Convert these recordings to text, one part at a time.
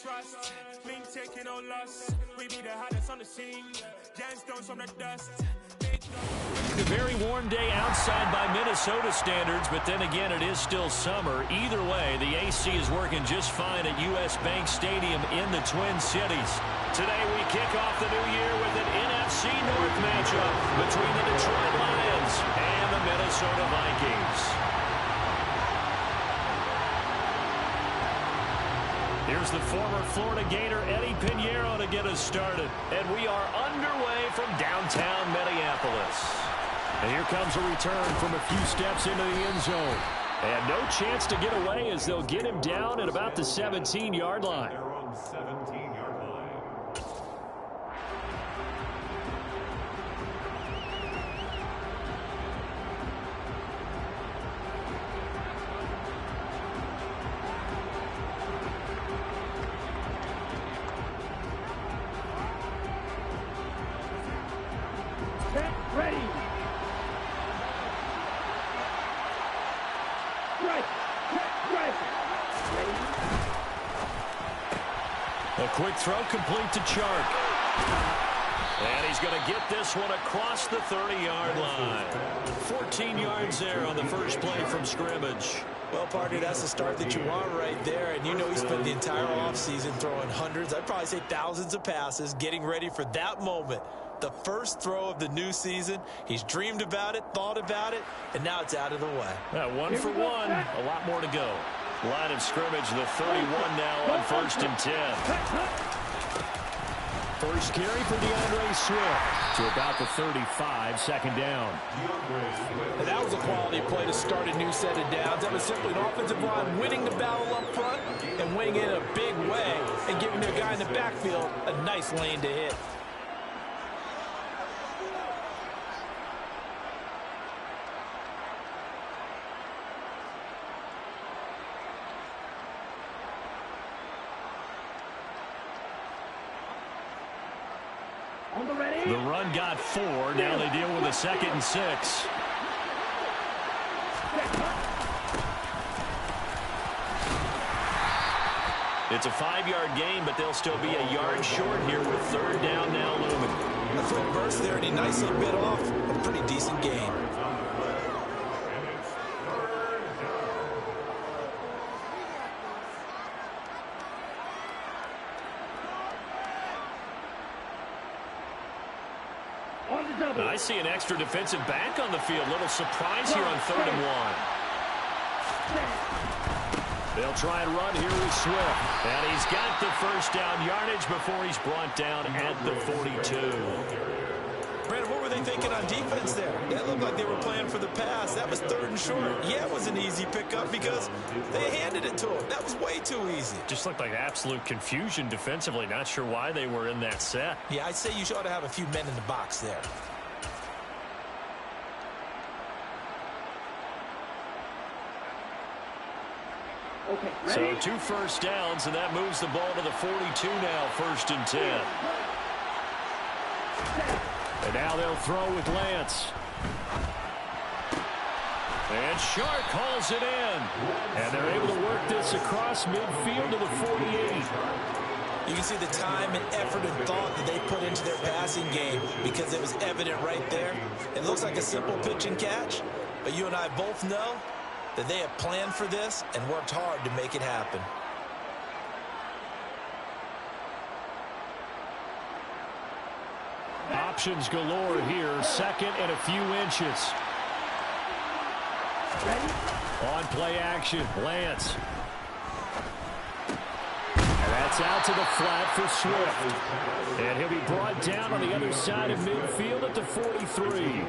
trust. Been taking no loss. We be the hottest on the scene. Gemstones from the dust. A very warm day outside by Minnesota standards, but then again, it is still summer. Either way, the AC is working just fine at U.S. Bank Stadium in the Twin Cities. Today, we kick off the new year with an NFC North matchup between the Detroit Lions and the Minnesota Vikings. Here's the former Florida Gator Eddie Pinheiro to get us started. And we are underway from downtown Minneapolis. And here comes a return from a few steps into the end zone. And no chance to get away as they'll get him down at about the 17-yard line. A quick throw complete to Chark. And he's going to get this one across the 30-yard line. 14 yards there on the first play from scrimmage. Well, partner, that's the start that you want right there. And you know he spent the entire offseason throwing hundreds, I'd probably say thousands of passes, getting ready for that moment. The first throw of the new season. He's dreamed about it, thought about it, and now it's out of the way. One for one. A lot more to go. Line of scrimmage, the 31 now on 1st and 10. First carry for DeAndre Swift to about the 35, second down. And that was a quality play to start a new set of downs. That was simply an offensive line winning the battle up front and winning in a big way and giving their guy in the backfield a nice lane to hit. The run got 4. Now they deal with a 2nd and 6. It's a 5-yard gain, but they'll still be a yard short here with 3rd down now looming. A quick burst there, and he nicely bit off a pretty decent gain. I see an extra defensive back on the field. Little surprise here on 3rd and 1. They'll try and run here with Swift. And he's got the first down yardage before he's brought down at the 42. Brandon, what were they thinking on defense there? That looked like they were playing for the pass. That was 3rd and short. Yeah, it was an easy pickup because they handed it to him. That was way too easy. Just looked like absolute confusion defensively. Not sure why they were in that set. Yeah, I'd say you ought to have a few men in the box there. So 2 first downs, and that moves the ball to the 42 now, 1st and 10. And now they'll throw with Lance. And Shark hauls it in. And they're able to work this across midfield to the 48. You can see the time and effort and thought that they put into their passing game because it was evident right there. It looks like a simple pitch and catch, but you and I both know that they have planned for this and worked hard to make it happen. Options galore here. 2nd and a few inches. On play action, Lance. And that's out to the flat for Swift. And he'll be brought down on the other side of midfield at the 43.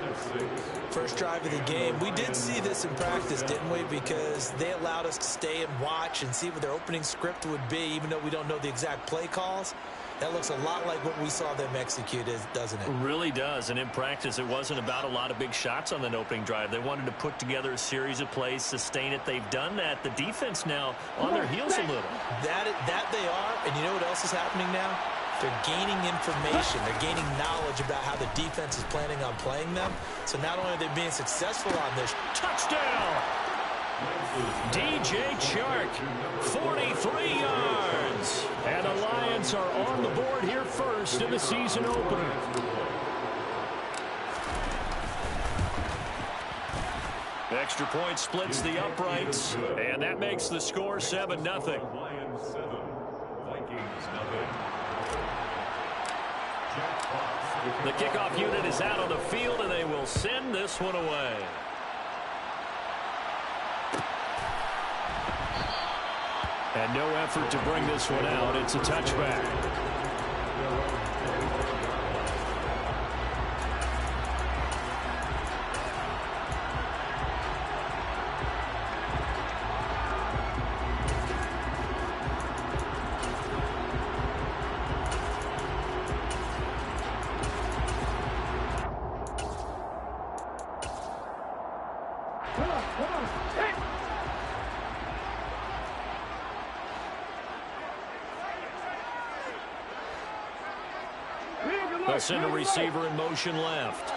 First drive of the game. We did see this in practice, didn't we? Because they allowed us to stay and watch and see what their opening script would be, even though we don't know the exact play calls. That looks a lot like what we saw them execute, doesn't it? It really does. And in practice, it wasn't about a lot of big shots on that opening drive. They wanted to put together a series of plays, sustain it. They've done that. The defense now on their heels a little. That they are. And you know what else is happening now? They're gaining information. They're gaining knowledge about how the defense is planning on playing them. So not only are they being successful on this. Touchdown! DJ Chark, 43 yards. And the points are on the board here first in the season opener. Extra point splits the uprights, and that makes the score 7-0. The kickoff unit is out on the field, and they will send this one away. And no effort to bring this one out. It's a touchback. They'll send a receiver in motion left.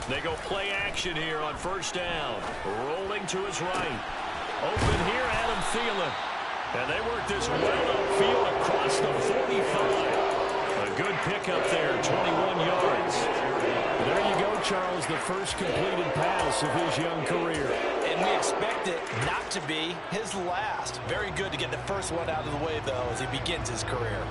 They go play action here on first down. Rolling to his right. Open here, Adam Thielen. And they work this well upfield across the 45. A good pickup there, 21 yards. There you go, Charles, the first completed pass of his young career. And we expect it not to be his last. Very good to get the first one out of the way, though, as he begins his career.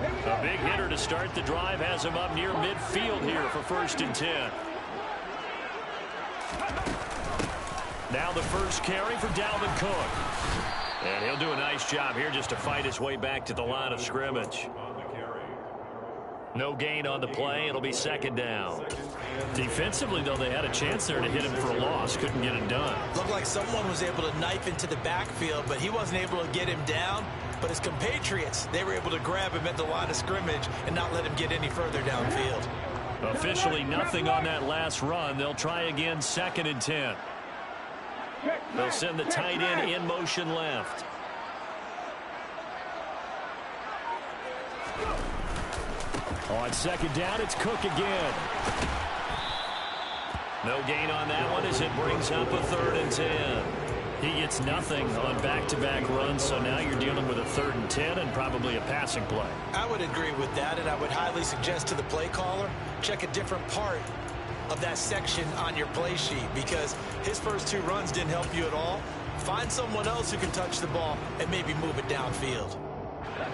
A big hitter to start the drive has him up near midfield here for 1st and 10. Now the first carry for Dalvin Cook. And he'll do a nice job here just to fight his way back to the line of scrimmage. No gain on the play. It'll be 2nd down. Defensively, though, they had a chance there to hit him for a loss. Couldn't get it done. Looked like someone was able to knife into the backfield, but he wasn't able to get him down. But his compatriots, they were able to grab him at the line of scrimmage and not let him get any further downfield. Officially nothing on that last run. They'll try again, 2nd and 10. They'll send the tight end in motion left. On 2nd down, it's Cook again. No gain on that one as it brings up a 3rd and 10. He gets nothing on back-to-back runs, so now you're dealing with a 3rd and 10 and probably a passing play. I would agree with that, and I would highly suggest to the play caller, check a different part of that section on your play sheet, because his first 2 runs didn't help you at all. Find someone else who can touch the ball and maybe move it downfield.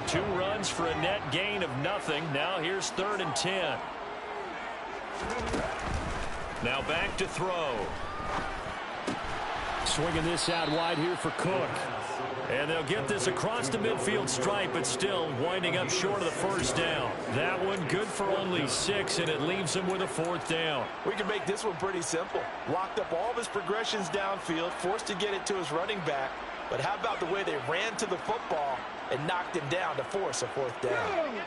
2 runs for a net gain of nothing. Now here's 3rd and 10. Now back to throw. Swinging this out wide here for Cook. And they'll get this across the midfield stripe, but still winding up short of the first down. That one good for only 6, and it leaves him with a 4th down. We can make this one pretty simple. Locked up all of his progressions downfield, forced to get it to his running back. But how about the way they ran to the football and knocked him down to force a 4th down?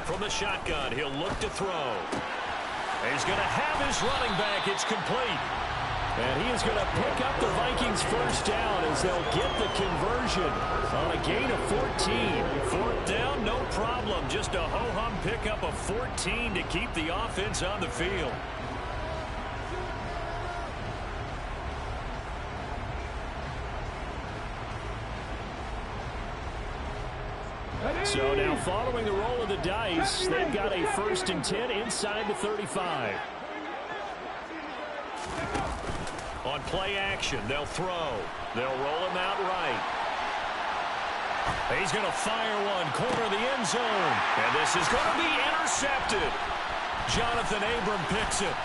From the shotgun, he'll look to throw. He's going to have his running back. It's complete. And he is going to pick up the Vikings' first down as they'll get the conversion on a gain of 14. 4th down, no problem. Just a ho-hum pickup of 14 to keep the offense on the field. So now following the roll of the dice, they've got a 1st and 10 inside the 35. On play action, they'll throw. They'll roll him out right. He's going to fire one, corner of the end zone. And this is going to be intercepted. Jonathan Abram picks it.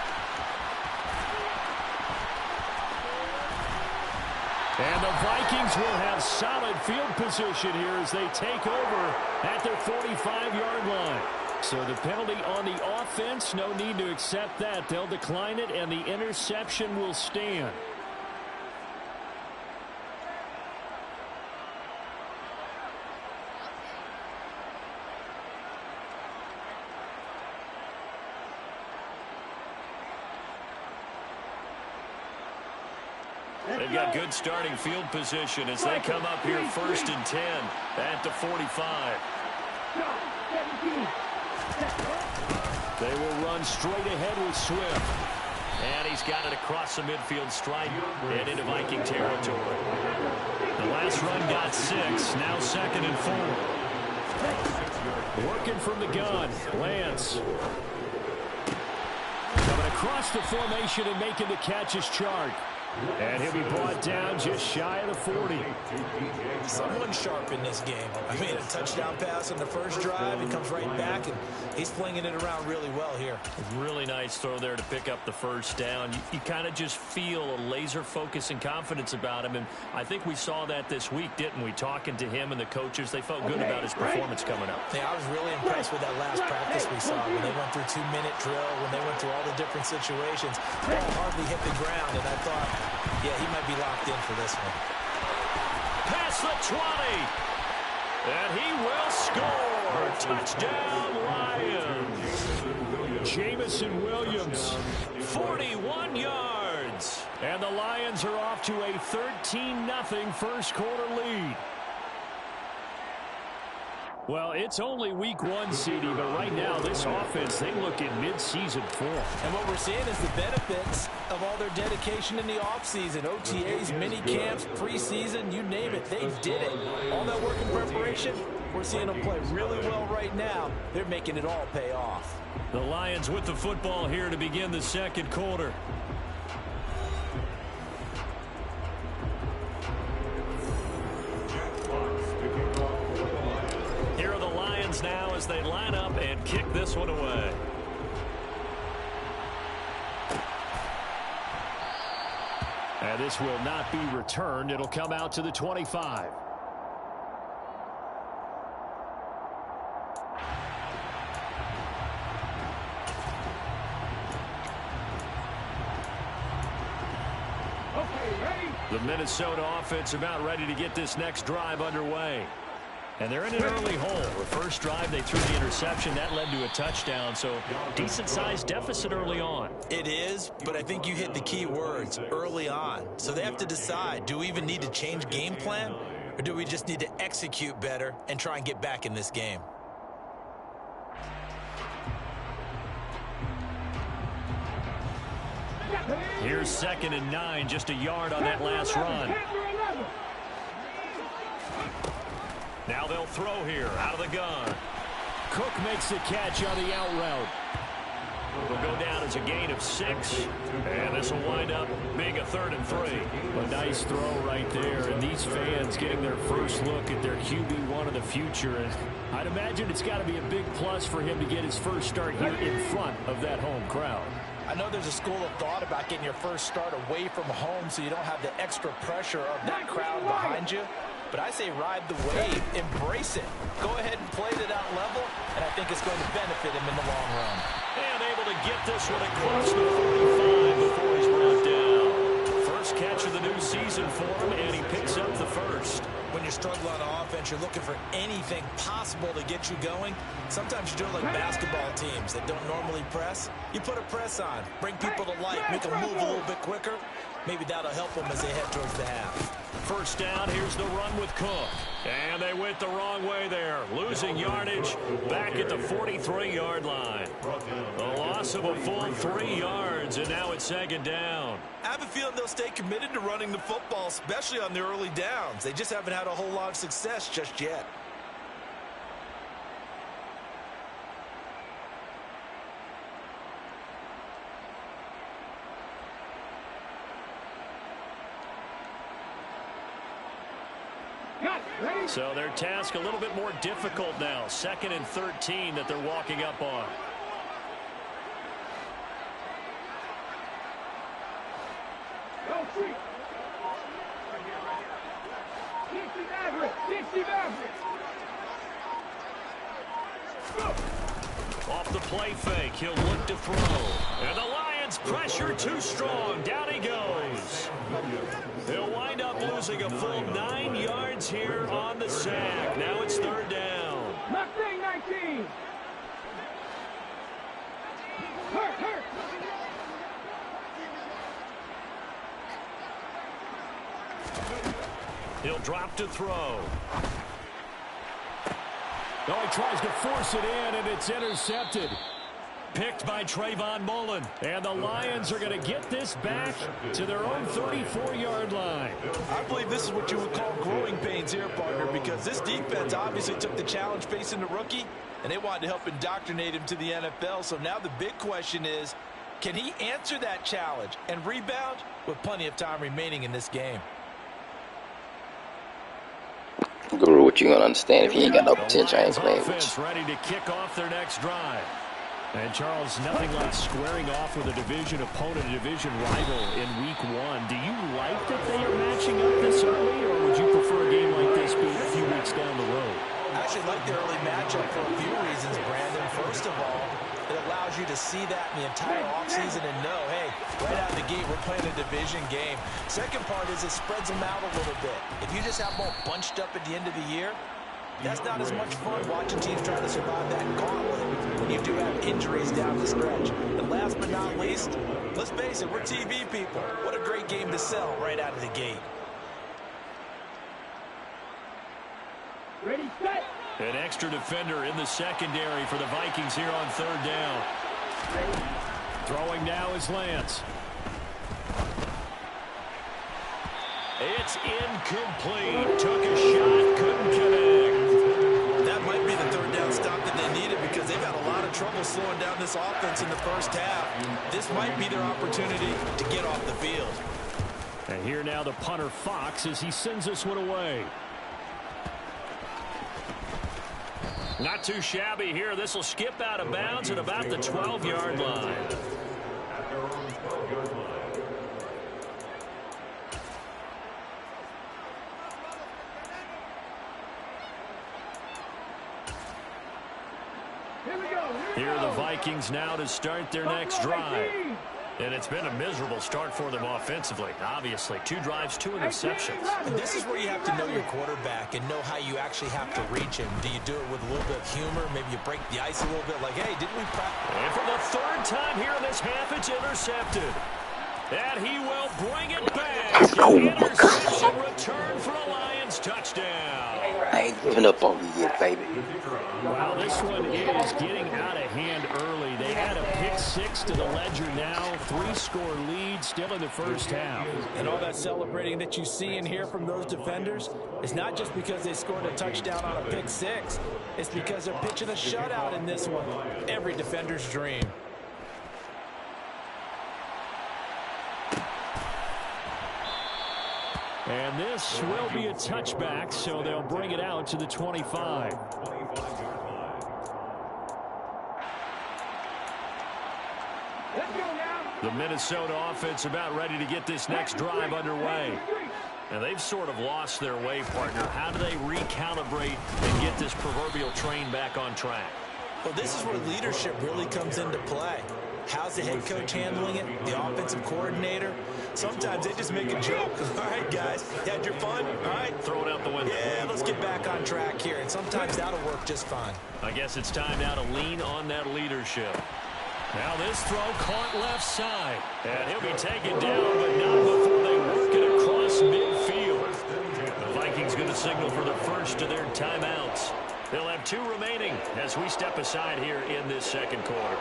And the Vikings will have solid field position here as they take over at their 45-yard line. So the penalty on the offense, no need to accept that. They'll decline it, and the interception will stand. They've got good starting field position as they come up here 1st and 10 at the 45. They will run straight ahead with Swift. And he's got it across the midfield stripe and into Viking territory. The last run got 6, now 2nd and 4. Working from the gun, Lance. Coming across the formation and making the catch is Chark. And he'll be brought down just shy of the 40. Someone sharp in this game. I mean, a touchdown pass on the first drive. He comes right back, and he's flinging it around really well here. Really nice throw there to pick up the first down. You kind of just feel a laser focus and confidence about him, and I think we saw that this week, didn't we? Talking to him and the coaches, they felt good about his performance coming up. Yeah, I was really impressed with that last practice we saw when they went through 2-minute drill, when they went through all the different situations. Ball hardly hit the ground, and I thought, yeah, he might be locked in for this one. Past the 20. And he will score. Touchdown, Lions. Jamison Williams, 41 yards. And the Lions are off to a 13-0 first quarter lead. Well, it's only week 1, CD, but right now this offense, they look in mid-season form. And what we're seeing is the benefits of all their dedication in the offseason. OTAs, mini camps, preseason, you name it, they did it. All that work in preparation, we're seeing them play really well right now. They're making it all pay off. The Lions with the football here to begin the second quarter. Here are the Lions now as they line up and kick this one away. And this will not be returned. It'll come out to the 25. The Minnesota offense about ready to get this next drive underway. And they're in an early hole. The first drive, they threw the interception. That led to a touchdown, so decent-sized deficit early on. It is, but I think you hit the key words, early on. So they have to decide, do we even need to change game plan, or do we just need to execute better and try and get back in this game? Here's 2nd and 9, just a yard on that last run. Now they'll throw here out of the gun. Cook makes the catch on the out route. Will go down as a gain of 6, and this will wind up being a 3rd and 3. A nice throw right there, and these fans getting their first look at their QB1 of the future. And I'd imagine it's got to be a big plus for him to get his first start here in front of that home crowd. I know there's a school of thought about getting your first start away from home so you don't have the extra pressure of that crowd behind you. But I say ride the wave, embrace it. Go ahead and play to that level, and I think it's going to benefit him in the long run. And able to get this one across the 45 before he's brought down. First catch of the new season for him, and he picks up the first. When you're struggling on offense, you're looking for anything possible to get you going. Sometimes you do it like basketball teams that don't normally press. You put a press on, bring people to life, make them move a little bit quicker. Maybe that'll help them as they head towards the half. First down, here's the run with Cook. And they went the wrong way there. Losing yardage back at the 43-yard line. A loss of a full 3 yards, and now it's 2nd down. I have a feeling they'll stay committed to running the football, especially on the early downs. They just haven't had a whole lot of success just yet. So their task a little bit more difficult now. 2nd and 13 that they're walking up on. Off the play fake, he'll look to throw. And the Lions pressure too strong. Down he goes. They'll wind up losing a full 9 yards here on the sack. Now it's 3rd down. Mustang 19. Hurt. He'll drop to throw. Oh, he tries to force it in, and it's intercepted. Picked by Trayvon Mullen. And the Lions are going to get this back to their own 34-yard line. I believe this is what you would call growing pains here, partner, because this defense obviously took the challenge facing the rookie, and they wanted to help indoctrinate him to the NFL. So now the big question is, can he answer that challenge and rebound with plenty of time remaining in this game? Guru, what you gonna understand if you ain't got no potential? I ain't playing with you. Ready to kick off their next drive. And Charles, nothing like squaring off with a division opponent, a division rival in week 1. Do you like that they are matching up this early, or would you prefer a game like this being a few weeks down the road? I actually like the early matchup for a few reasons, Brandon. First of all, it allows you to see that in the entire offseason and know, hey, right out of the gate, we're playing a division game. Second part is it spreads them out a little bit. If you just have them all bunched up at the end of the year, that's not as much fun watching teams try to survive that gauntlet when you do have injuries down the stretch. And last but not least, let's face it, we're TV people. What a great game to sell right out of the gate. Ready, set. An extra defender in the secondary for the Vikings here on 3rd down. Throwing now is Lance. It's incomplete. Took a shot, couldn't connect. That might be the 3rd down stop that they needed because they've had a lot of trouble slowing down this offense in the first half. This might be their opportunity to get off the field. And here now the punter Fox as he sends this one away. Not too shabby here. This will skip out of bounds at about the 12-yard line. Here are the Vikings now to start their next drive. And it's been a miserable start for them offensively. Obviously, 2 drives, 2 interceptions. And this is where you have to know your quarterback and know how you actually have to reach him. Do you do it with a little bit of humor? Maybe you break the ice a little bit like, hey, didn't we practice? And for the 3rd time here in this half, it's intercepted. And he will bring it back. Oh, An my God. interception return for a Lions touchdown. I ain't giving up on you yet, baby. Well, this one is getting out of hand early. They had a pick 6 to the ledger now. 3-score lead still in the first half. And all that celebrating that you see and hear from those defenders is not just because they scored a touchdown on a pick 6. It's because they're pitching a shutout in this one. Every defender's dream. And this will be a touchback, so they'll bring it out to the 25. The Minnesota offense about ready to get this next drive underway. And they've sort of lost their way, partner. How do they recalibrate and get this proverbial train back on track? Well, this is where leadership really comes into play. How's the head coach handling it? The offensive coordinator? Sometimes they just make a joke. All right, guys, you had your fun? All right. Throw it out the window. Yeah, let's get back on track here. And sometimes that'll work just fine. I guess it's time now to lean on that leadership. Now this throw caught left side. And he'll be taken down, but not before they work it across midfield. The Vikings going to signal for the first of their timeouts. They'll have 2 remaining as we step aside here in this second quarter.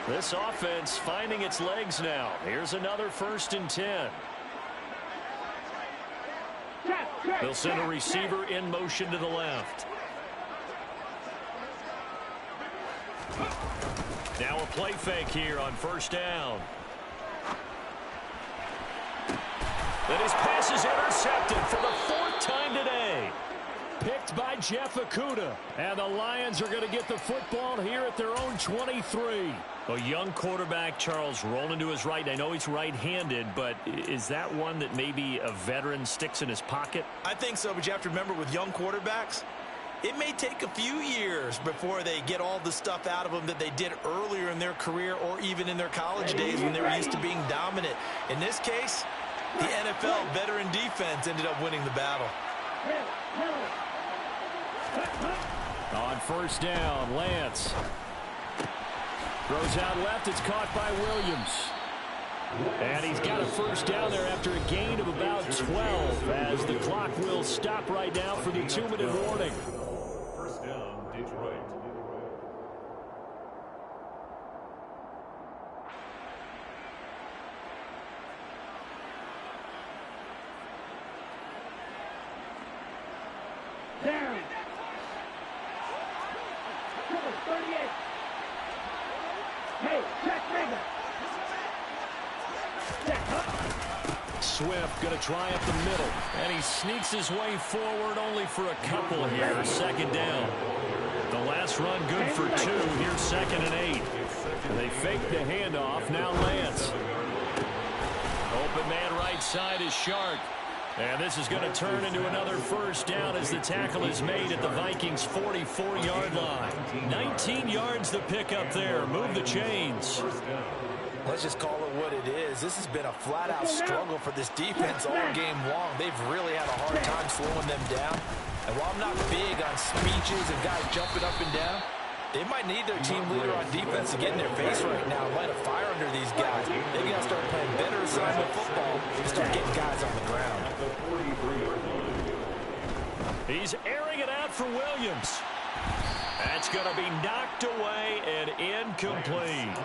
This offense finding its legs now. Here's another 1st and 10. They'll send a receiver in motion to the left. Now a play fake here on 1st down. Then his pass is intercepted for the 4th time today. Picked by Jeff Okudah. And the Lions are going to get the football here at their own 23. A young quarterback, Charles, rolling to his right. I know he's right-handed, but is that one that maybe a veteran sticks in his pocket? I think so, but you have to remember with young quarterbacks, it may take a few years before they get all the stuff out of them that they did earlier in their career or even in their college days when they were used to being dominant. In this case, the NFL veteran defense ended up winning the battle. On 1st down, Lance throws out left. It's caught by Williams. And he's got a first down there after a gain of about 12 as the clock will stop right now for the 2-minute warning. First down, Detroit. Down. Number 38. Hey, check Rager. Swift going to try up the middle. And he sneaks his way forward only for a couple here. Second down. The last run good for 2. Here's 2nd and 8. They fake the handoff. Now Lance. Open man right side is Shark. And this is going to turn into another first down as the tackle is made at the Vikings' 44-yard line. 19 yards to pick up there. Move the chains. Let's just call it what it is. This has been a flat-out struggle for this defense all game long. They've really had a hard time slowing them down. And while I'm not big on speeches and guys jumping up and down, they might need their team leader on defense to get in their face right now and light a fire under these guys. They've got to start playing better assignment football and start getting guys on the ground. He's airing it out for Williams. That's going to be knocked away and incomplete.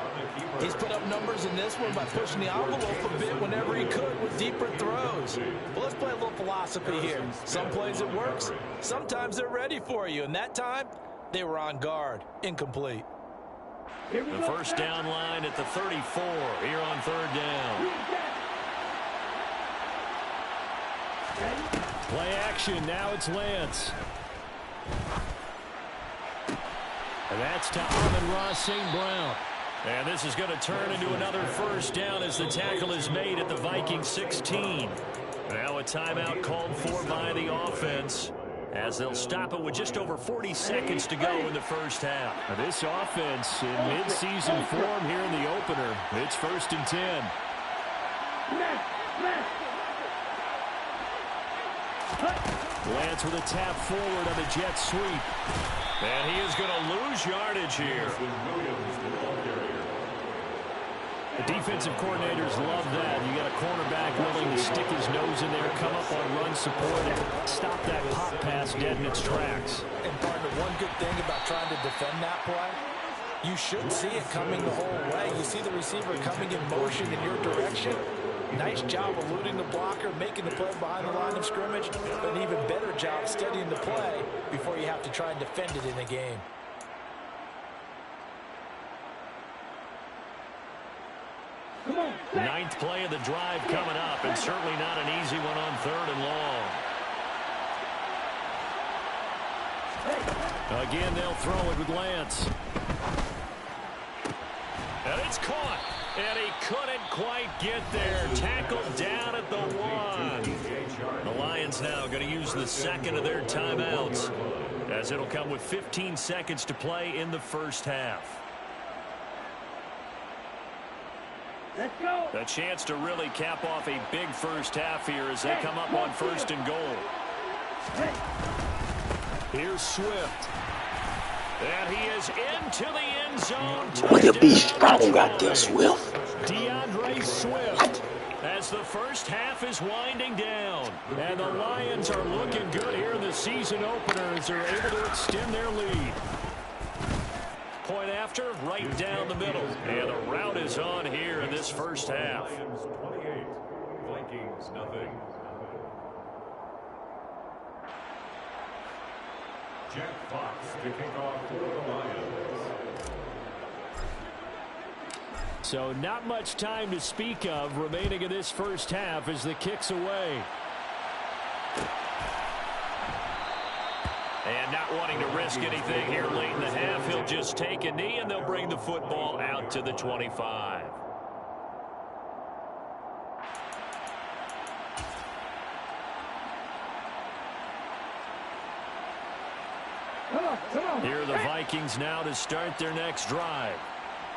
He's put up numbers in this one by pushing the envelope a bit whenever he could with deeper throws. But let's play a little philosophy here. Some plays it works. Sometimes they're ready for you. And that time, they were on guard. Incomplete. The first down line at the 34 here on 3rd down. Play action. Now it's Lance. And that's to Amon-Ra St. Brown. And this is going to turn into another first down as the tackle is made at the Vikings 16. Now a timeout called for by the offense as they'll stop it with just over 40 seconds to go in the first half. Now this offense in mid-season form here in the opener. It's 1st and 10. Lance with a tap forward on the jet sweep. And he is going to lose yardage here. The defensive coordinators love that. You got a cornerback willing to stick his nose in there, come up on run support, and stop that pop pass dead in its tracks. And partner, one good thing about trying to defend that play, you should see it coming the whole way. You see the receiver coming in motion in your direction. Nice job eluding the blocker, making the play behind the line of scrimmage, but an even better job studying the play before you have to try and defend it in a game. Ninth play of the drive coming up, and certainly not an easy one on 3rd and long. Again, they'll throw it with Lance. And it's caught. And he couldn't quite get there. Tackled down at the 1. The Lions now going to use the 2nd of their timeouts as it'll come with 15 seconds to play in the first half. Let's go. A chance to really cap off a big first half here as they come up on 1st and goal. Here's Swift. And he is into the end zone. Look at be strong out there, Swift. DeAndre Swift. As the first half is winding down. And the Lions are looking good here in the season opener as they're able to extend their lead. Point after, right down the middle. And the route is on here in this first half. Lions 28, Vikings nothing. Jack Fox to kick off for the Lions. So not much time to speak of remaining in this first half as the kick's away. And not wanting to risk anything here late in the half, he'll just take a knee and they'll bring the football out to the 25. Here are the Vikings now to start their next drive.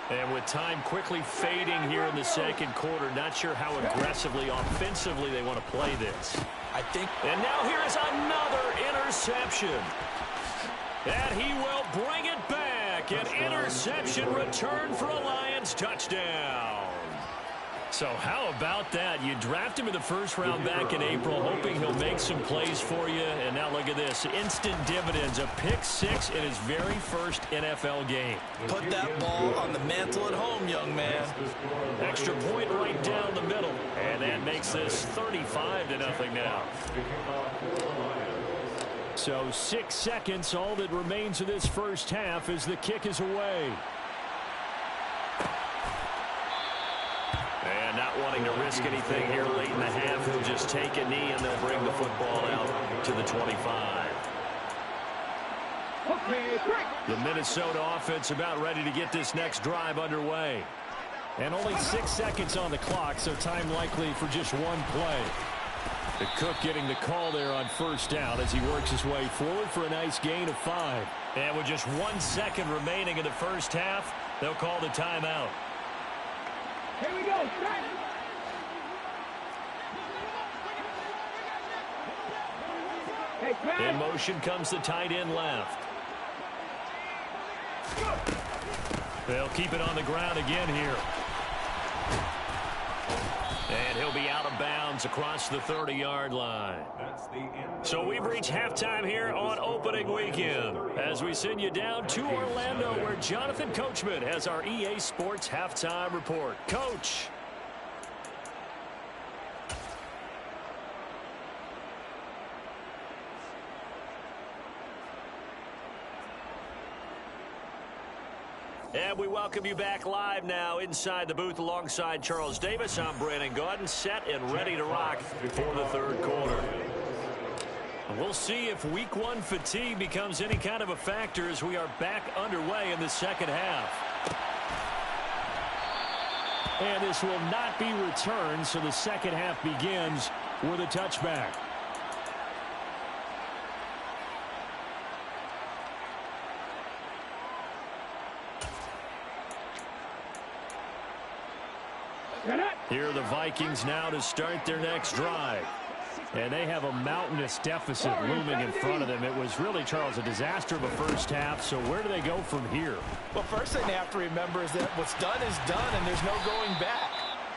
And with time quickly fading here in the second quarter, not sure how aggressively, offensively they want to play this. And now here is another interception. And he will bring it back. An interception return for a Lions touchdown. So how about that? You draft him in the first round back in April, hoping he'll make some plays for you. And now look at this. Instant dividends. A pick six in his very first NFL game. Put that ball on the mantle at home, young man. Extra point right down the middle. And that makes this 35-0 now. So 6 seconds, all that remains of this first half as the kick is away. And not wanting to risk anything here late in the half, he'll just take a knee and they'll bring the football out to the 25. The Minnesota offense about ready to get this next drive underway. And only 6 seconds on the clock, so time likely for just one play. The Cook getting the call there on first down as he works his way forward for a nice gain of 5. And with just 1 second remaining in the first half, they'll call the timeout. Here we go. In motion comes the tight end left. They'll keep it on the ground again here. And he'll be out of bounds across the 30-yard line. So we've reached halftime here on opening weekend as we send you down to Orlando where Jonathan Coachman has our EA Sports halftime report. Coach. And we welcome you back live now inside the booth alongside Charles Davis. I'm Brandon Gaudin, set and ready to rock for the third quarter. And we'll see if week one fatigue becomes any kind of a factor as we are back underway in the second half. And this will not be returned, so the second half begins with a touchback. Here are the Vikings now to start their next drive. And they have a mountainous deficit looming in front of them. It was really, Charles, a disaster of a first half. So where do they go from here? Well, first thing they have to remember is that what's done is done, and there's no going back.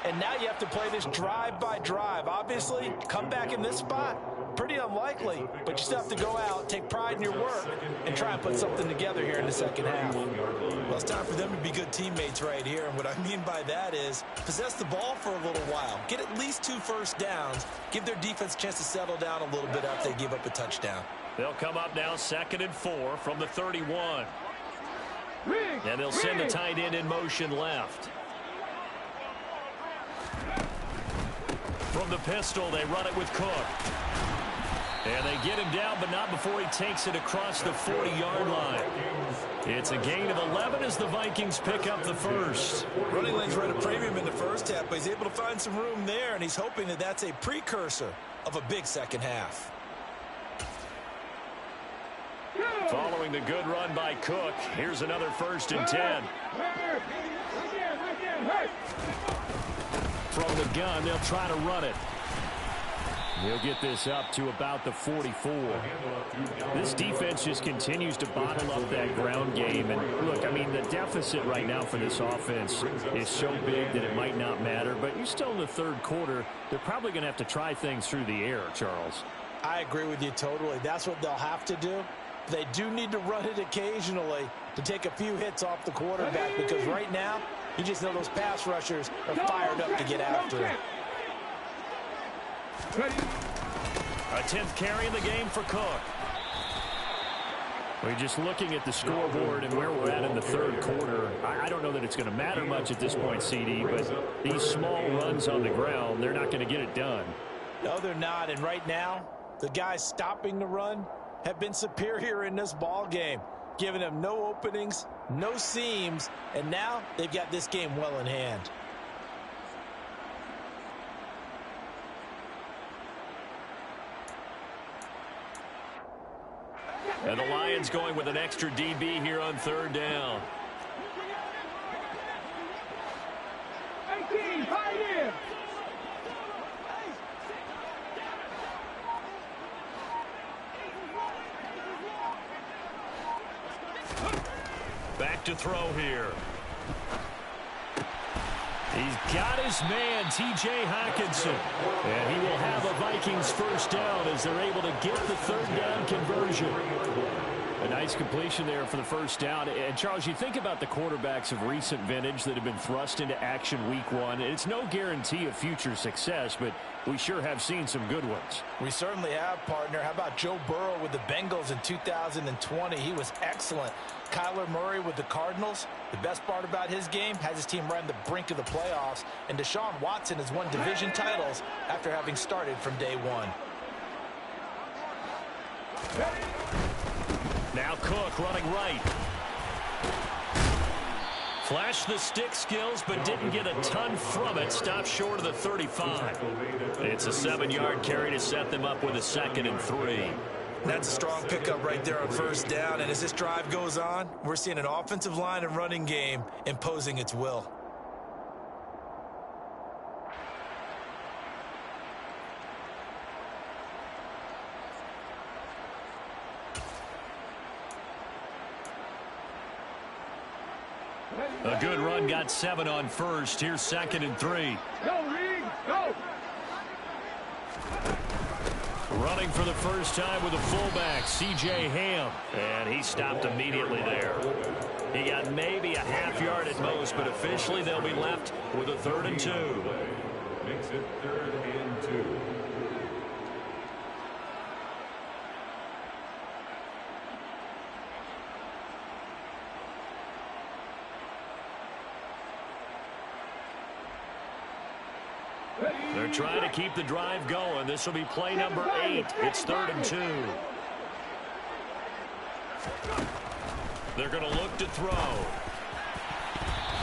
And now you have to play this drive by drive. Obviously, come back in this spot, pretty unlikely. But you still have to go out, take pride in your work, and try and put something together here in the second half. Well, it's time for them to be good teammates right here. And what I mean by that is possess the ball for a little while. Get at least 2 first downs. Give their defense a chance to settle down a little bit after they give up a touchdown. They'll come up now 2nd and 4 from the 31. And they'll send the tight end in motion left. From the pistol, they run it with Cook. And they get him down, but not before he takes it across the 40-yard line. It's a gain of 11 as the Vikings pick up the first. Running lanes run a premium in the first half, but he's able to find some room there, and he's hoping that that's a precursor of a big second half. Following the good run by Cook, here's another 1st and 10. From the gun, they'll try to run it. He'll get this up to about the 44. This defense just continues to bottle up that ground game. And look, I mean, the deficit right now for this offense is so big that it might not matter. But you're still in the third quarter. They're probably going to have to try things through the air, Charles. I agree with you totally. That's what they'll have to do. They do need to run it occasionally to take a few hits off the quarterback, because right now, you just know those pass rushers are fired up to get after it. A 10th carry in the game for Cook. We're just looking at the scoreboard and where we're at in the third quarter. I don't know that it's going to matter much at this point, CD, but these small runs on the ground, they're not going to get it done. No, they're not. And right now, the guys stopping the run have been superior in this ball game, giving them no openings, no seams, and now they've got this game well in hand. And the Lions going with an extra DB here on 3rd down. 18, high in. Back to throw here. He's got his man, T.J. Hawkinson. And he will have a Vikings first down as they're able to get the third down conversion. A nice completion there for the first down. And, Charles, you think about the quarterbacks of recent vintage that have been thrust into action week one. It's no guarantee of future success, but we sure have seen some good ones. We certainly have, partner. How about Joe Burrow with the Bengals in 2020? He was excellent. Kyler Murray with the Cardinals. The best part about his game, has his team right on the brink of the playoffs. And Deshaun Watson has won division titles after having started from day one. Now Cook running right. Flashed the stick skills, but didn't get a ton from it. Stopped short of the 35. It's a 7-yard carry to set them up with a 2nd and 3. That's a strong pickup right there on first down. And as this drive goes on, we're seeing an offensive line and running game imposing its will. A good run, got 7 on first. Here's 2nd and 3. Go, Reed, go! Running for the first time with a fullback, C.J. Ham. And he stopped immediately there. He got maybe a half yard at most, but officially they'll be left with a 3rd and 2. Makes it 3rd and 2. They're trying to keep the drive going. This will be play number 8. It's 3rd and 2. They're going to look to throw.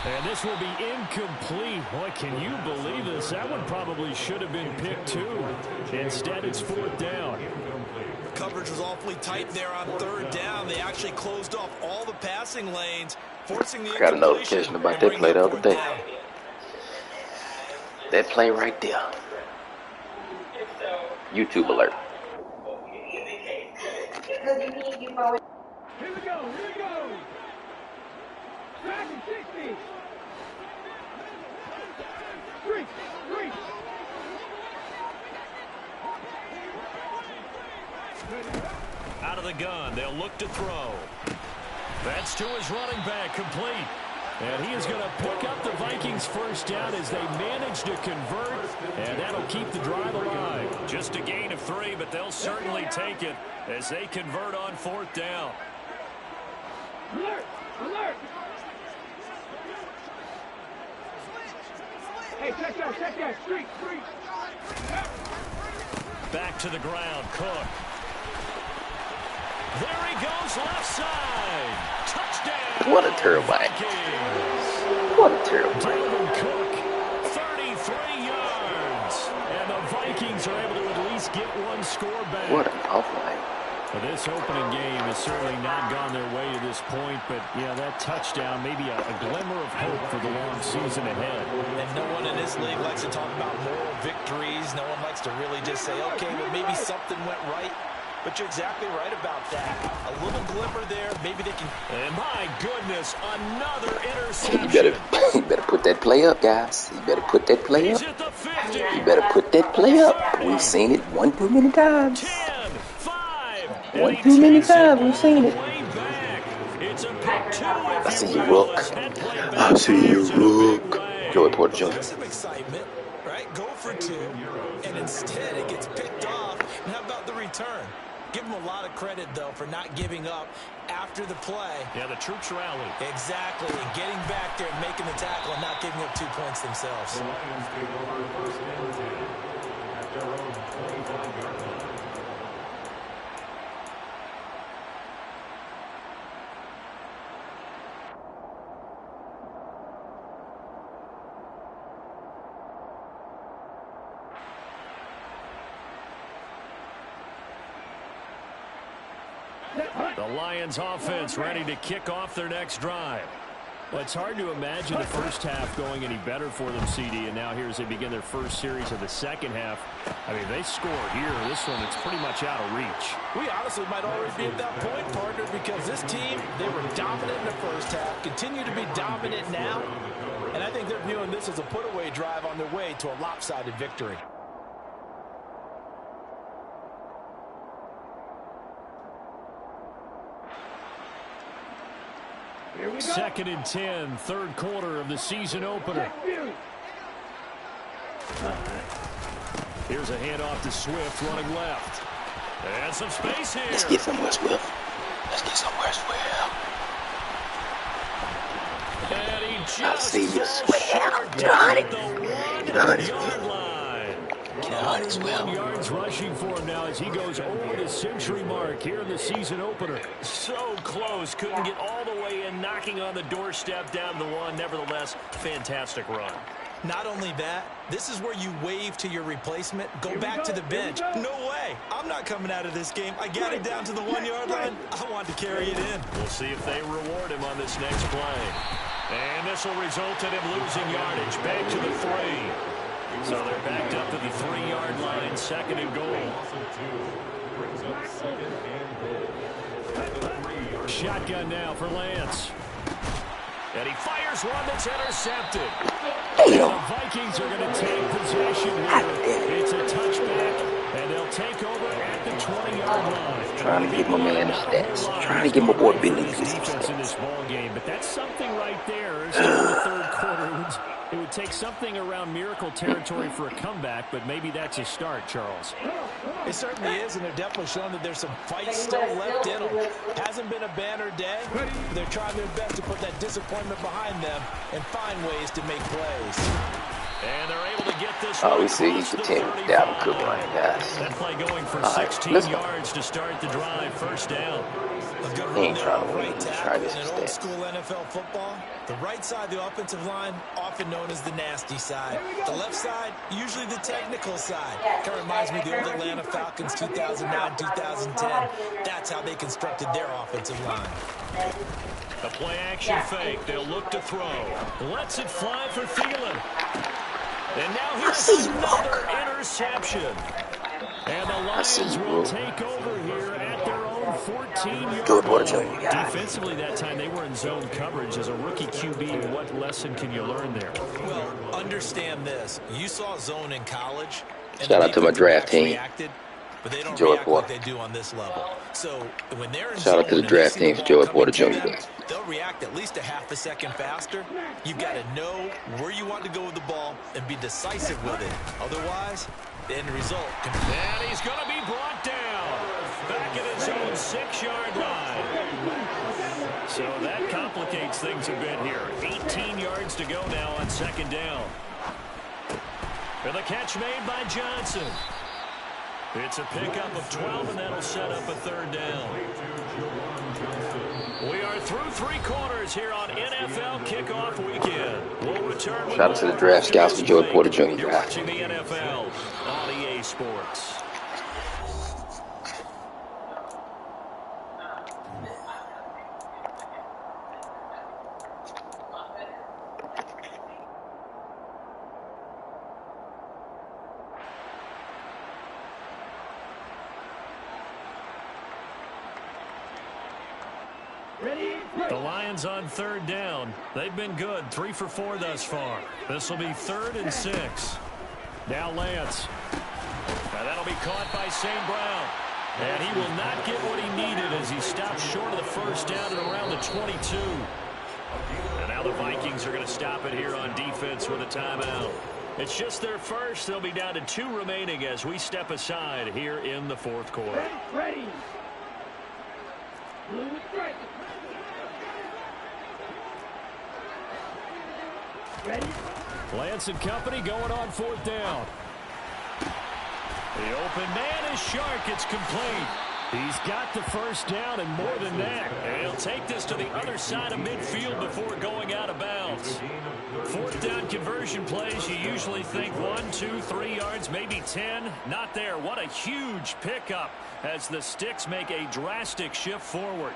And this will be incomplete. Boy, can you believe this? That one probably should have been picked too. Instead, it's 4th down. Coverage was awfully tight there on 3rd down. They actually closed off all the passing lanes, forcing the I got a notification about that play the other day. That play right there. YouTube alert. Here we go, here we go! Back in 60! Three! Out of the gun, they'll look to throw. That's to his running back, complete. And he is going to pick up the Vikings first down as they manage to convert, and that'll keep the drive alive. Just a gain of 3, but they'll certainly take it as they convert on 4th down. Alert! Alert! Hey, check that, street! Back to the ground, Cook. There he goes, left side. Touchdown. What a terrible act. What a terrible act. Cook, 33 yards. And the Vikings are able to at least get one score back. What an awful act. This opening game has certainly not gone their way to this point, but, yeah, that touchdown, maybe a glimmer of hope for the long season ahead. And no one in this league likes to talk about moral victories. No one likes to really just say, okay, well, maybe something went right. But you're exactly right about that. A little glimmer there. Maybe they can... And my goodness, another interception. You better put that play up, guys. You better put that play up. He's at the 50. You better put that play up. We've seen it one too many times. 10, 5. One too many times. We've seen it. It's a pick 2. I see you, Rook. I see you, Rook. Joey Porter Jr. Some excitement, right? Go for 2. And instead it gets picked off. And how about the return? Give them a lot of credit, though, for not giving up after the play. Yeah, the troops rally. Exactly. And getting back there and making the tackle and not giving up 2 points themselves. The Lions take over 1st and 10 at their own 25-yard line. The Lions offense ready to kick off their next drive. Well, it's hard to imagine the first half going any better for them, CD, and now here as they begin their first series of the second half. I mean, they score here. This one, it's pretty much out of reach. We honestly might already be at that point, partner, because this team, they were dominant in the first half, continue to be dominant now, and I think they're viewing this as a put-away drive on their way to a lopsided victory. Second and 10, third quarter of the season opener. Here's a handoff to Swift running left. And some space here. Let's get somewhere, Swift. Let's get somewhere, Swift. And he just I see you, Swift. down Get the on it. 1-yard line. Get on it, Swift. 101 yards rushing for him now as he goes over the century mark here in the season opener. So close. Couldn't get all the way in, knocking on the doorstep down the one. Nevertheless, fantastic run. Not only that, this is where you wave to your replacement, go back to the bench. No way. I'm not coming out of this game. I got it down to the 1-yard line. I want to carry it in. We'll see if they reward him on this next play. And this will result in him losing yardage. Back to the 3. So they're backed up to the 3-yard line. Second and goal. Shotgun now for Lance. And he fires one that's intercepted. The Vikings are going to take possession here. It's a touchback, and they'll take over at the 20-yard line. Trying to get my man the stats. Trying to get my boy Billy the defense in this stats. ball game, but that's something right there. Still in the third quarter. It would take something around miracle territory for a comeback, but maybe that's a start, Charles. It certainly is, and they're definitely showing that there's some fight still left in them. Hasn't been a banner day. They're trying their best to put that disappointment behind them and find ways to make plays. And they're able to get this. Oh, we see he's continuing down Cooper running guys. That play going for All right, 16 let's go. yards to start the drive. First down. A good He ain't run trying there to on win. right He's tackle trying to get in some old stats. school NFL football. The right side, the offensive line, often known as the nasty side. The left side, usually the technical side. Kind of reminds me of the old Atlanta Falcons 2009, 2010. That's how they constructed their offensive line. The play action fake. They'll look to throw. Lets it fly for Thielen. And now here's another interception. And the Lions will take over here at their own 14-yard line. Defensively that time, they were in zone coverage. As a rookie QB, what lesson can you learn there? Well, understand this. You saw zone in college. And Shout out to my draft team. Reacted, but they don't Joey react Porter. like they do on this level. So when they're in Shout out to zone the and draft they see team the for ball Joey Porter coming to Jr. them, they'll react at least a half a second faster. You've got to know where you want to go with the ball and be decisive with it. Otherwise, the end result can be. And he's going to be brought down. Back at his own 6-yard line. So that complicates things a bit here. 18 yards to go now on second down. And the catch made by Johnson. It's a pickup of 12, and that'll set up a third down. We are through 3 quarters here on NFL Kickoff Weekend. We'll return with Shout out to the draft scouts for Joey Porter Jr. You're watching the NFL on EA Sports. The Lions on third down. They've been good. 3 for 4 thus far. This will be 3rd and 6. Now Lance. Now that'll be caught by St. Brown. And he will not get what he needed as he stopped short of the first down at around the 22. And now the Vikings are going to stop it here on defense with a timeout. It's just their first. They'll be down to 2 remaining as we step aside here in the 4th quarter. Ready. Blue strike. Ready. Lance and company going on 4th down. The open man is Shark. It's complete. He's got the first down and more than that. And he'll take this to the other side of midfield before going out of bounds. 4th down conversion plays, you usually think 1, 2, 3 yards, maybe 10. Not there. What a huge pickup as the Sticks make a drastic shift forward.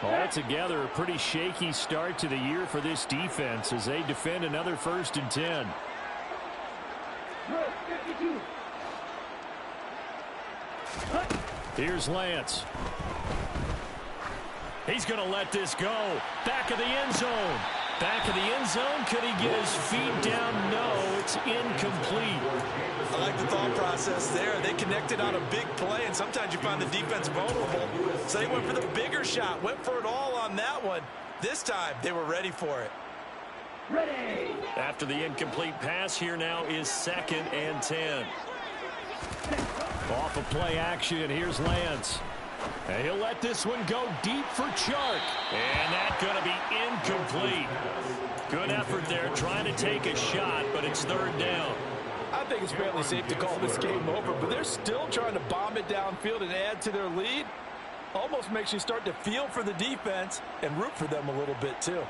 Altogether, a pretty shaky start to the year for this defense as they defend another 1st and 10. Here's Lance. He's going to let this go. Back of the end zone. Back of the end zone. Could he get his feet down? No, it's incomplete. I like the thought process there. They connected on a big play, and sometimes you find the defense vulnerable. So they went for the bigger shot, went for it all on that one. This time, they were ready for it. Ready. After the incomplete pass, here now is 2nd and 10. Off of play action, here's Lance. And he'll let this one go deep for Chark. And that's going to be incomplete. Good effort there, trying to take a shot, but it's 3rd down. I think it's fairly safe to call this game over, but they're still trying to bomb it downfield and add to their lead. Almost makes you start to feel for the defense and root for them a little bit, too.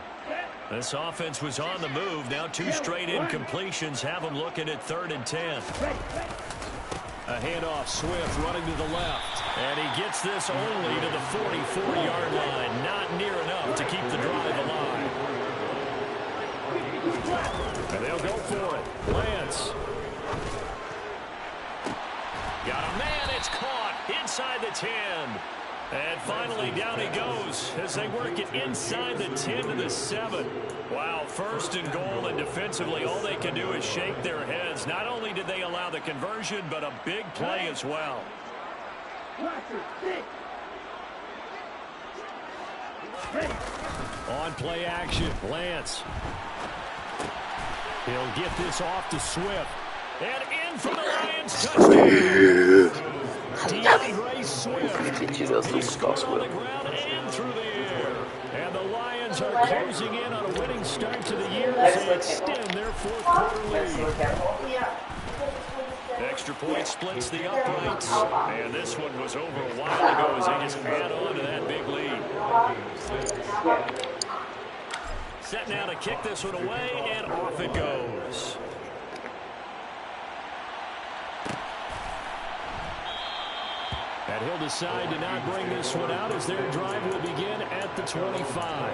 This offense was on the move. Now 2 straight incompletions have them looking at 3rd and 10. A handoff, Swift running to the left. And he gets this only to the 44-yard line. Not near enough to keep the drive alive. And they'll go for it. Lance. Got a man, it's caught inside the 10. And finally down he goes as they work it inside the 10 to the 7. Wow, 1st and goal, and defensively all they can do is shake their heads. Not only did they allow the conversion, but a big play as well. On play action, Lance. He'll get this off to Swift. And in for the Lions touchdown. DeAndre Swift. He's scored on the ground and through the air. And the Lions are closing in on a winning start to the year as they extend their 4th quarter lead. Extra point splits the uprights. And this one was over a while ago as they just add on to that big lead. Set now to kick this one away, and off it goes. And he'll decide to not bring this one out as their drive will begin at the 25.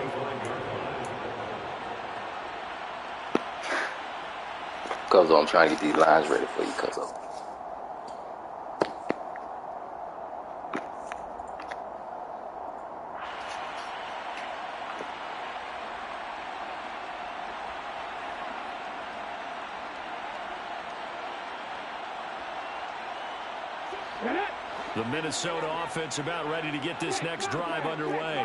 Cuzzo, I'm trying to get these lines ready for you, Cuzzo. The Minnesota offense about ready to get this next drive underway.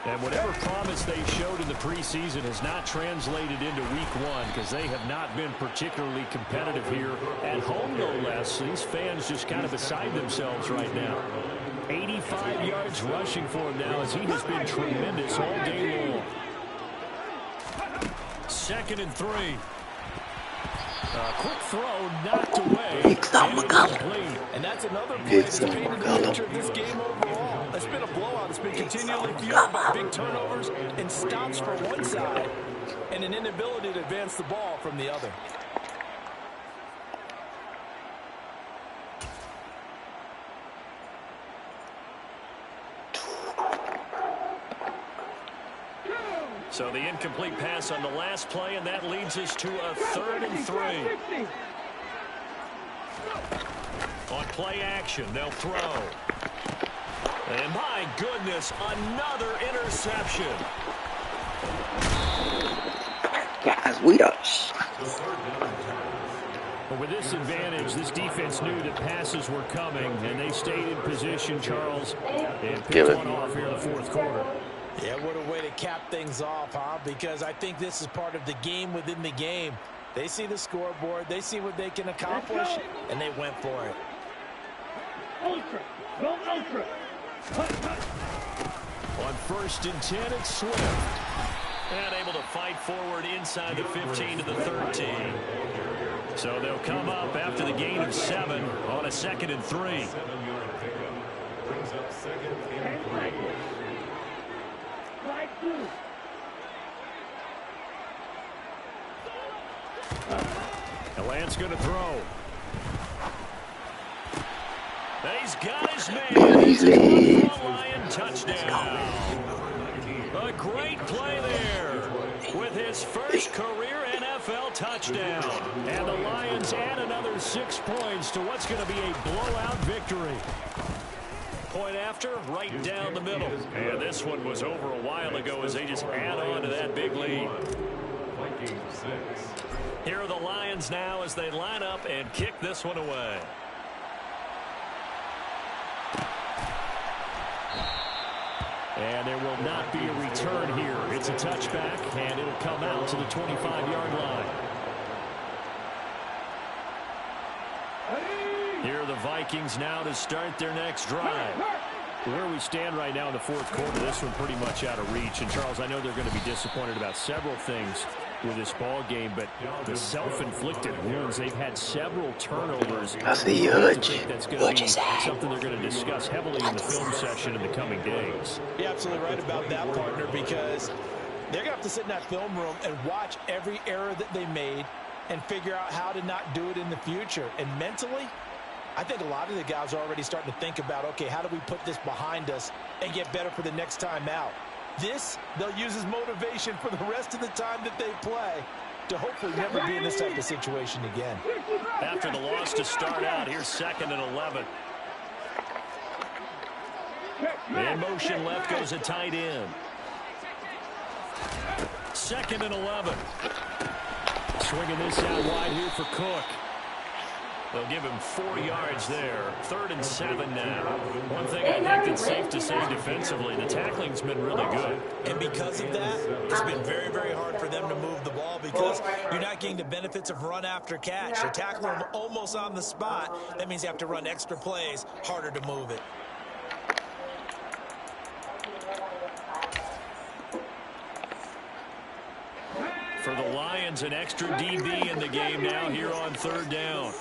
And whatever promise they showed in the preseason has not translated into week 1 because they have not been particularly competitive here at home, no less. These fans just kind of beside themselves right now. 85 yards rushing for him now as he has been tremendous all day long. 2nd and 3. A quick throw knocked away. And that's another play that's painted the picture of this game overall. It's been a blowout. It's been continually fueled by big turnovers and stops for one side and an inability to advance the ball from the other. So the incomplete pass on the last play, and that leads us to a 3rd and 3. On play action, they'll throw. And my goodness, another interception. Guys, we are. But with this advantage, this defense knew that passes were coming, and they stayed in position, Charles, and picked one off here in the 4th quarter. Yeah, what a way to cap things off, huh? Because I think this is part of the game within the game. They see the scoreboard, they see what they can accomplish, and they went for it. Ultra. Go ultra. On 1st and 10, it's Swift. And able to fight forward inside the 15 to the 13. So they'll come up after the gain of 7 on a 2nd and 3. 7-yard pickup. Brings up 2nd and 3. The Lance going to throw. He's got his man. Lion touchdown. A great play there with his first career NFL touchdown. And the Lions add another 6 points to what's going to be a blowout victory. Point after, right down the middle. And this one was over a while ago as they just add on to that big lead. Here are the Lions now as they line up and kick this one away. And there will not be a return here. It's a touchback, and it'll come out to the 25-yard line. Here are the Vikings now to start their next drive. Where we stand right now in the fourth quarter, this one pretty much out of reach. And, Charles, I know they're going to be disappointed about several things with this ball game, but the self-inflicted wounds, they've had several turnovers. I see you, Hutch. That's going to be something they're going to discuss heavily in the film session in the coming days. You're absolutely right about that, partner, because they're going to have to sit in that film room and watch every error that they made and figure out how to not do it in the future. And mentally, I think a lot of the guys are already starting to think about, okay, how do we put this behind us and get better for the next time out? This, they'll use as motivation for the rest of the time that they play to hopefully never be in this type of situation again. After the loss to start out, here's 2nd and 11. In motion left goes a tight end. 2nd and 11. Swinging this out wide here for Cook. They'll give him 4 yards there. 3rd and 7 now. One thing I think that's safe to say defensively, the tackling's been really good. And because of that, it's been very, very hard for them to move the ball because you're not getting the benefits of run after catch. You're tackling them almost on the spot. That means you have to run extra plays, harder to move it. For the Lions, an extra DB in the game now here on 3rd down.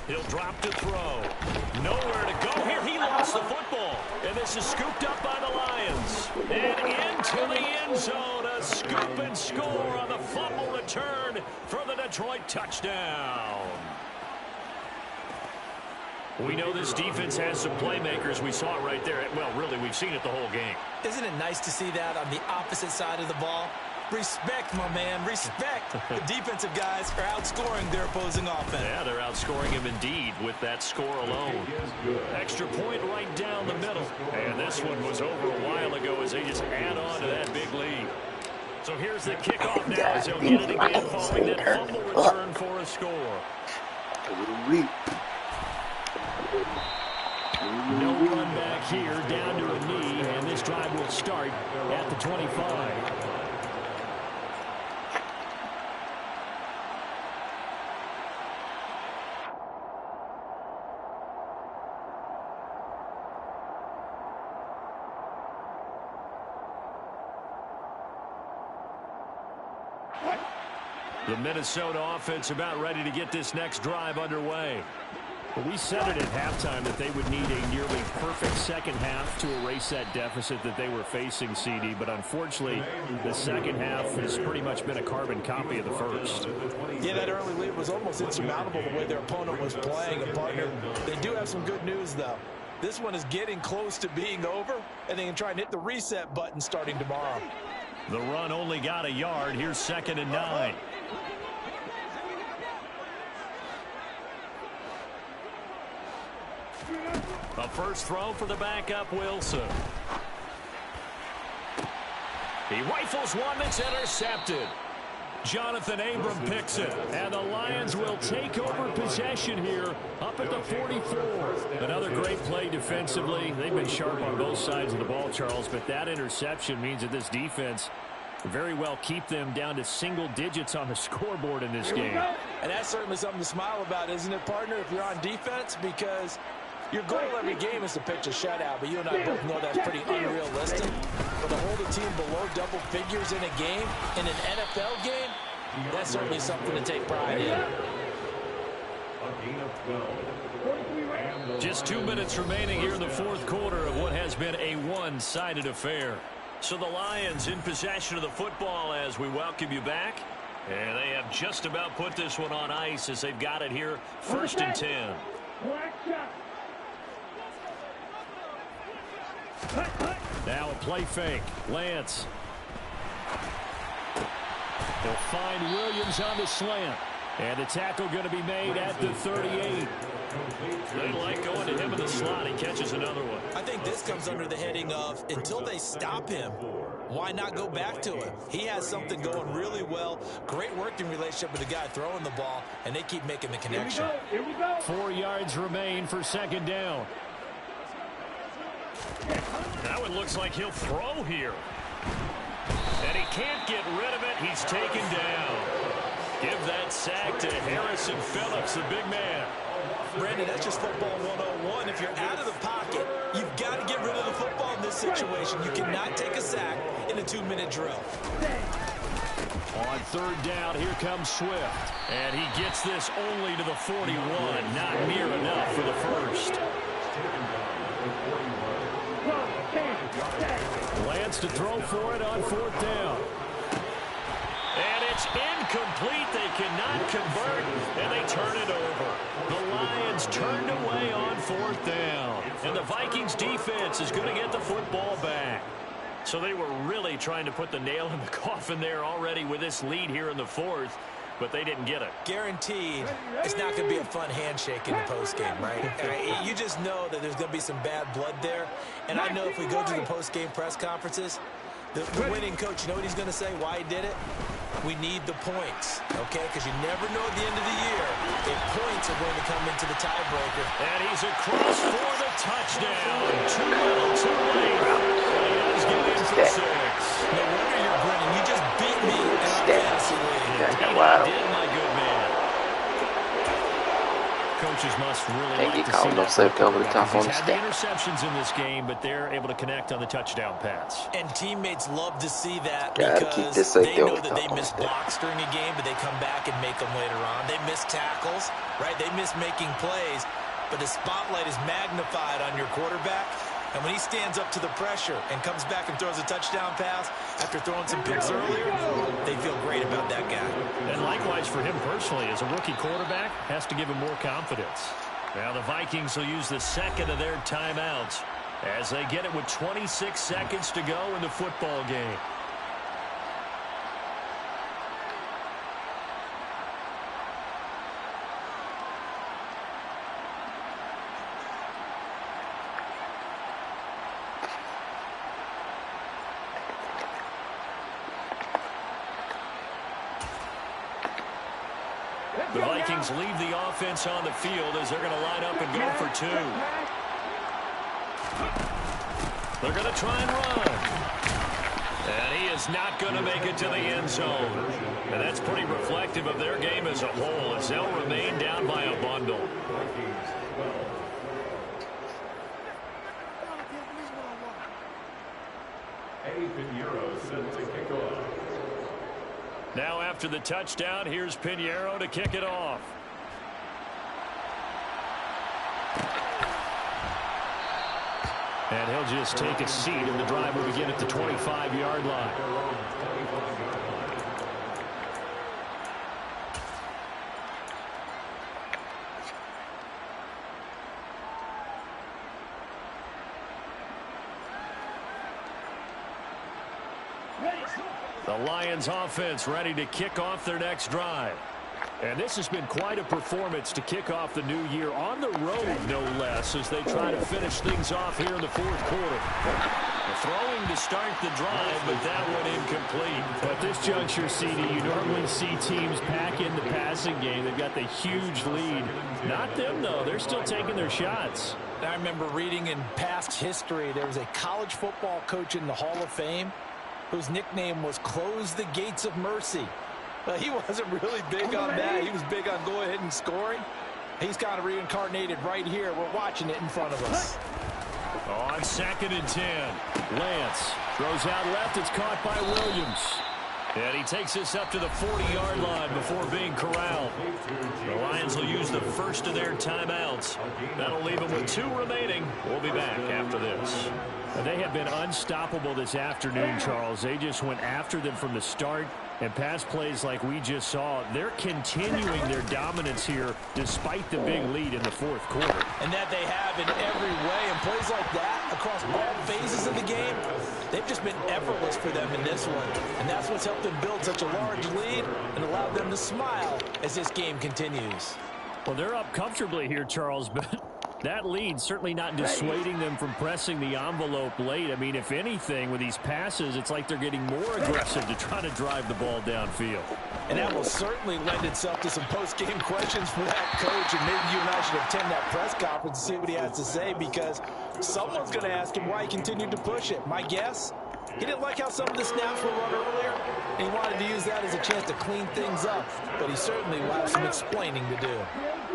He'll drop to throw. Nowhere to go here. He lost the football. And this is scooped up by the Lions. And into the end zone. A scoop and score on the fumble return for the Detroit touchdown. We know this defense has some playmakers. We saw it right there. Well, really, we've seen it the whole game. Isn't it nice to see that on the opposite side of the ball? Respect, my man, respect. The defensive guys are outscoring their opposing offense. Yeah, they're outscoring him indeed with that score alone. Extra point right down the middle. And this one was over a while ago as they just add on to that big lead. So here's the kickoff now as they'll get it again following that fumble return for a score. No run back here, down to a knee, and this drive will start at the 25. The Minnesota offense about ready to get this next drive underway. Well, we said it at halftime that they would need a nearly perfect second half to erase that deficit that they were facing, CD. But unfortunately, the second half has pretty much been a carbon copy of the first. Yeah, that early lead was almost insurmountable the way their opponent was playing. And, partner, they do have some good news, though. This one is getting close to being over, and they can try and hit the reset button starting tomorrow. The run only got a yard. Here's 2nd and 9. A first throw for the backup, Wilson. He rifles one that's intercepted. Jonathan Abram picks it. And the Lions will take over possession here up at the 44. Another great play defensively. They've been sharp on both sides of the ball, Charles, but that interception means that this defense very well keep them down to single digits on the scoreboard in this game. And that's certainly something to smile about, isn't it, partner, if you're on defense? Because your goal every game is to pitch a shutout, but you and I both know that's pretty unrealistic. But to hold a team below double figures in a game, in an NFL game, that's certainly something to take pride in. Just 2 minutes remaining here in the fourth quarter of what has been a one-sided affair. So the Lions in possession of the football as we welcome you back. And they have just about put this one on ice as they've got it here 1st and 10. Now a play fake. Lance. They'll find Williams on the slant. And the tackle going to be made at the 38. They like going to him in the slot. He catches another one. I think this comes under the heading of until they stop him, why not go back to him? He has something going really well. Great working relationship with the guy throwing the ball, and they keep making the connection. Here we go. 4 yards remain for second down. Now it looks like he'll throw here. And he can't get rid of it. He's taken down. Give that sack to Harrison Phillips, the big man. Brandon, that's just football 101. If you're out of the pocket, you've got to get rid of the football in this situation. You cannot take a sack in a 2-minute drill. On third down, here comes Swift. And he gets this only to the 41. Not near enough for the first. Lance to throw for it on fourth down. And it's incomplete. They cannot convert, and they turn it over. The Lions turned away on fourth down. And the Vikings defense is going to get the football back. So they were really trying to put the nail in the coffin there already with this lead here in the fourth, but they didn't get it. Guaranteed it's not going to be a fun handshake in the postgame, right? You just know that there's going to be some bad blood there. And I know if we go to the postgame press conferences, the winning coach, you know what he's going to say, why he did it? We need the points, okay? Because you never know at the end of the year if points are going to come into the tiebreaker. And he's across for the touchdown. Too little, too late. He does get in for 6. No wonder you're grinning. You just beat me in our fantasy league. Wow. Did, my good man. Coaches must really like to see that himself over the top on he's the had the stat. interceptions in this game, but they're able to connect on the touchdown pass. And teammates love to see that Gotta keep because this they know over that the they top on miss the stat. blocks during a game, but they come back and make them later on. They miss tackles, right? They miss making plays, but the spotlight is magnified on your quarterback. And when he stands up to the pressure and comes back and throws a touchdown pass after throwing some picks earlier, they feel great about that guy. And likewise for him personally, as a rookie quarterback, has to give him more confidence. Now the Vikings will use the second of their timeouts as they get it with 26 seconds to go in the football game. The Vikings leave the offense on the field as they're going to line up and go for 2. They're going to try and run. And he is not going to make it to the end zone. And that's pretty reflective of their game as a whole as they'll remain down by a bundle. Pinheiro set to kick off. Now after the touchdown, here's Pinheiro to kick it off. And he'll just take a seat, and the drive will begin at the 25-yard line. The Lions offense ready to kick off their next drive. And this has been quite a performance to kick off the new year on the road, no less, as they try to finish things off here in the fourth quarter. Throwing to start the drive, but that one incomplete. At this juncture, CD, you normally see teams pack in the passing game. They've got the huge lead. Not them, though. They're still taking their shots. I remember reading in past history, there was a college football coach in the Hall of Fame whose nickname was Close the Gates of Mercy. He wasn't really big on that. He was big on go ahead and scoring. He's kind of reincarnated right here. We're watching it in front of us. On 2nd and 10, Lance throws out left. It's caught by Williams. And he takes this up to the 40-yard line before being corralled. The Lions will use the first of their timeouts. That'll leave them with 2 remaining. We'll be back after this. They have been unstoppable this afternoon, Charles. They just went after them from the start. And pass plays like we just saw, they're continuing their dominance here despite the big lead in the fourth quarter. And that they have in every way. And plays like that across all phases of the game, they've just been effortless for them in this one. And that's what's helped them build such a large lead and allowed them to smile as this game continues. Well, they're up comfortably here, Charles, but that lead certainly not dissuading them from pressing the envelope late. I mean, if anything, with these passes, it's like they're getting more aggressive to try to drive the ball downfield. And that will certainly lend itself to some post-game questions for that coach, and maybe you and I should attend that press conference and see what he has to say, because someone's going to ask him why he continued to push it. My guess, he didn't like how some of the snaps were run earlier, and he wanted to use that as a chance to clean things up, but he certainly will have some explaining to do.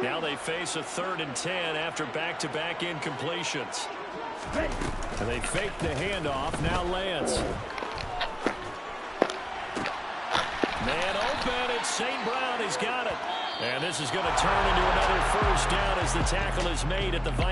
Now they face a 3rd and 10 after back-to-back incompletions. And they fake the handoff. Now Lance. Man open. It's St. Brown. He's got it. And this is going to turn into another 1st down as the tackle is made at the Vikings.